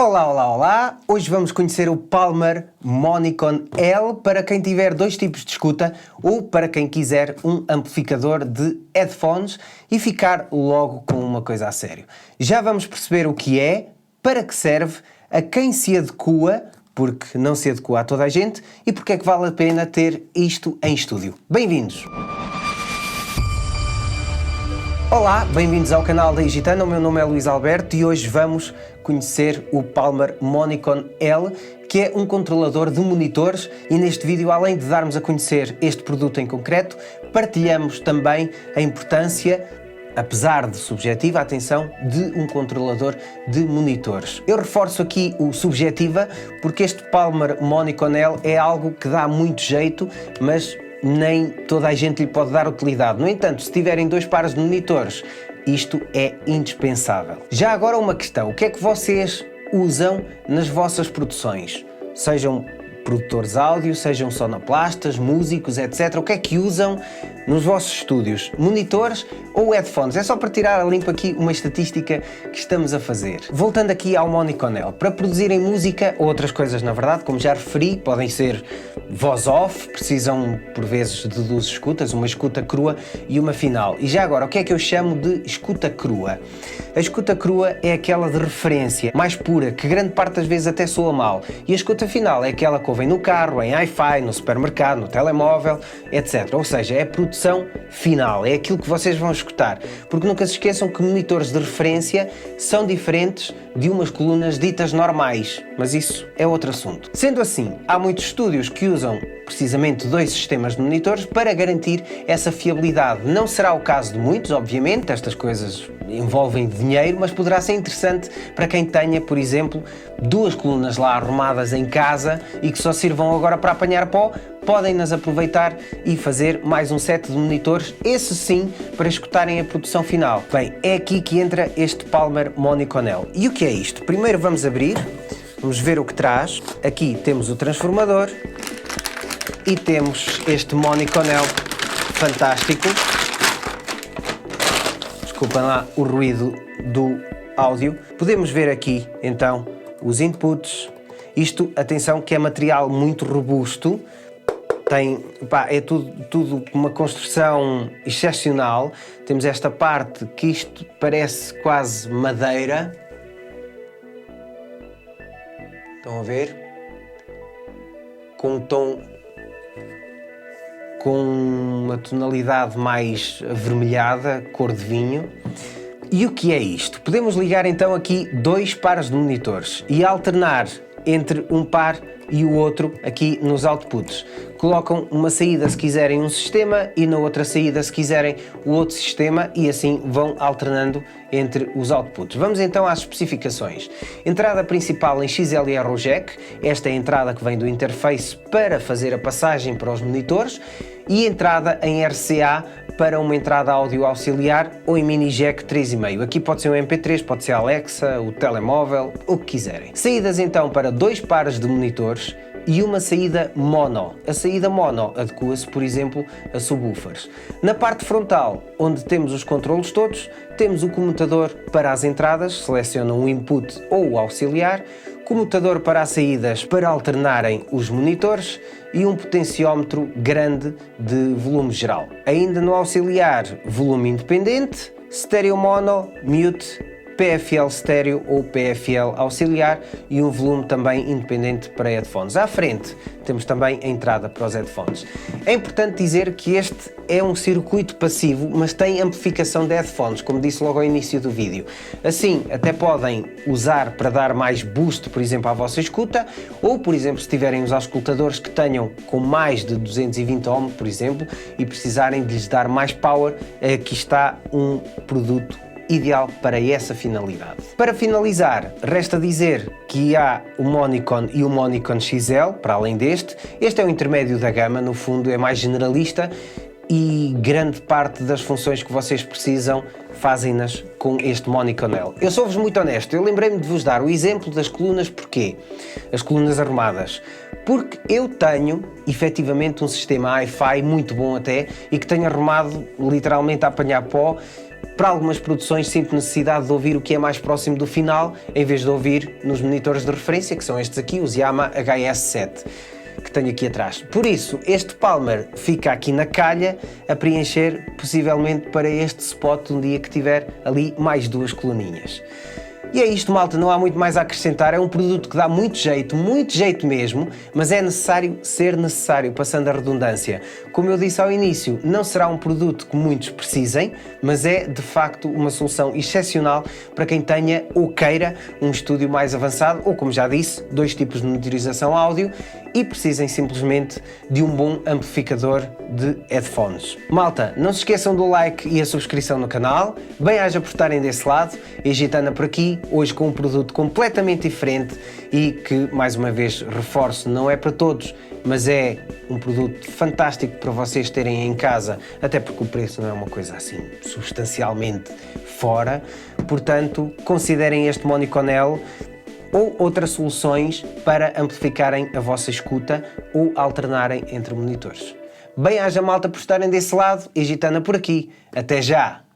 Olá, olá, olá! Hoje vamos conhecer o Palmer Monicon L para quem tiver dois tipos de escuta ou para quem quiser um amplificador de headphones e ficar logo com uma coisa a sério. Já vamos perceber o que é, para que serve, a quem se adequa, porque não se adequa a toda a gente, e porque é que vale a pena ter isto em estúdio. Bem-vindos! Olá, bem-vindos ao canal da Igitana, o meu nome é Luís Alberto e hoje vamos conhecer o Palmer Monicon L, que é um controlador de monitores, e neste vídeo, além de darmos a conhecer este produto em concreto, partilhamos também a importância, apesar de subjetiva, atenção, de um controlador de monitores. Eu reforço aqui o subjetiva porque este Palmer Monicon L é algo que dá muito jeito, mas nem toda a gente lhe pode dar utilidade. No entanto, se tiverem dois pares de monitores, isto é indispensável. Já agora uma questão, o que é que vocês usam nas vossas produções? Sejam produtores áudio, sejam sonoplastas, músicos, etc. O que é que usam nos vossos estúdios? Monitores ou headphones? É só para tirar a limpo aqui uma estatística que estamos a fazer. Voltando aqui ao Monicon L, para produzirem música ou outras coisas, na verdade, como já referi, podem ser voz off, precisam por vezes de duas escutas, uma escuta crua e uma final. E já agora, o que é que eu chamo de escuta crua? A escuta crua é aquela de referência, mais pura, que grande parte das vezes até soa mal. E a escuta final é aquela que ouvem no carro, em hi-fi, no supermercado, no telemóvel, etc. Ou seja, é a produção final, é aquilo que vocês vão escutar. Porque nunca se esqueçam que monitores de referência são diferentes de umas colunas ditas normais, mas isso é outro assunto. Sendo assim, há muitos estúdios que usam precisamente dois sistemas de monitores para garantir essa fiabilidade. Não será o caso de muitos, obviamente, estas coisas envolvem dinheiro, mas poderá ser interessante para quem tenha, por exemplo, duas colunas lá arrumadas em casa e que só sirvam agora para apanhar pó. Podem-nas aproveitar e fazer mais um set de monitores, esse sim, para escutarem a produção final. Bem, é aqui que entra este Palmer Monicon L. E o que é isto? Primeiro vamos abrir, vamos ver o que traz. Aqui temos o transformador e temos este Monicon L fantástico. Desculpem lá o ruído do áudio. Podemos ver aqui, então, os inputs. Isto, atenção, que é material muito robusto. É tudo uma construção excepcional. Temos esta parte que isto parece quase madeira. Estão a ver? Com um tom, com uma tonalidade mais avermelhada, cor de vinho. E o que é isto? Podemos ligar então aqui dois pares de monitores e alternar entre um par e o outro aqui nos outputs. Colocam uma saída se quiserem um sistema e na outra saída se quiserem o outro sistema e assim vão alternando entre os outputs. Vamos então às especificações. Entrada principal em XLR ou jack, esta é a entrada que vem do interface para fazer a passagem para os monitores, e entrada em RCA para uma entrada áudio auxiliar ou em mini jack 3.5. Aqui pode ser um MP3, pode ser a Alexa, o telemóvel, o que quiserem. Saídas então para dois pares de monitores e uma saída mono. A saída mono adequa-se, por exemplo, a subwoofers. Na parte frontal, onde temos os controlos todos, temos o comutador para as entradas, selecionam o input ou o auxiliar, comutador para as saídas para alternarem os monitores e um potenciómetro grande de volume geral. Ainda no auxiliar, volume independente, stereo mono, mute, PFL estéreo ou PFL auxiliar e um volume também independente para headphones. À frente temos também a entrada para os headphones. É importante dizer que este é um circuito passivo, mas tem amplificação de headphones, como disse logo ao início do vídeo. Assim, até podem usar para dar mais boost, por exemplo, à vossa escuta, ou, por exemplo, se tiverem os auscultadores que tenham com mais de 220 ohm, por exemplo, e precisarem de lhes dar mais power, aqui está um produto ideal para essa finalidade. Para finalizar, resta dizer que há o Monicon e o Monicon XL, para além deste. Este é o intermédio da gama, no fundo é mais generalista e grande parte das funções que vocês precisam fazem-nas com este Monicon L. Eu sou-vos muito honesto, eu lembrei-me de vos dar o exemplo das colunas. Porquê? As colunas arrumadas. Porque eu tenho, efetivamente, um sistema hi-fi muito bom até, e que tenho arrumado literalmente a apanhar pó, Para algumas produções sinto necessidade de ouvir o que é mais próximo do final, em vez de ouvir nos monitores de referência, que são estes aqui, os Yamaha HS7, que tenho aqui atrás. Por isso, este Palmer fica aqui na calha a preencher possivelmente para este spot um dia que tiver ali mais 2 coluninhas. E é isto, malta, não há muito mais a acrescentar, é um produto que dá muito jeito mesmo, mas é necessário ser necessário, passando a redundância. Como eu disse ao início, não será um produto que muitos precisem, mas é de facto uma solução excepcional para quem tenha ou queira um estúdio mais avançado, ou como já disse, 2 tipos de monitorização áudio e precisem simplesmente de um bom amplificador de headphones. Malta, não se esqueçam do like e a subscrição no canal, bem-aja por estarem desse lado, e Gitana por aqui, hoje com um produto completamente diferente e que, mais uma vez, reforço, não é para todos, mas é um produto fantástico para vocês terem em casa, até porque o preço não é uma coisa assim substancialmente fora, portanto, considerem este Monicon L ou outras soluções para amplificarem a vossa escuta ou alternarem entre monitores. Bem-aja, malta, por estarem desse lado, e Gitana por aqui. Até já!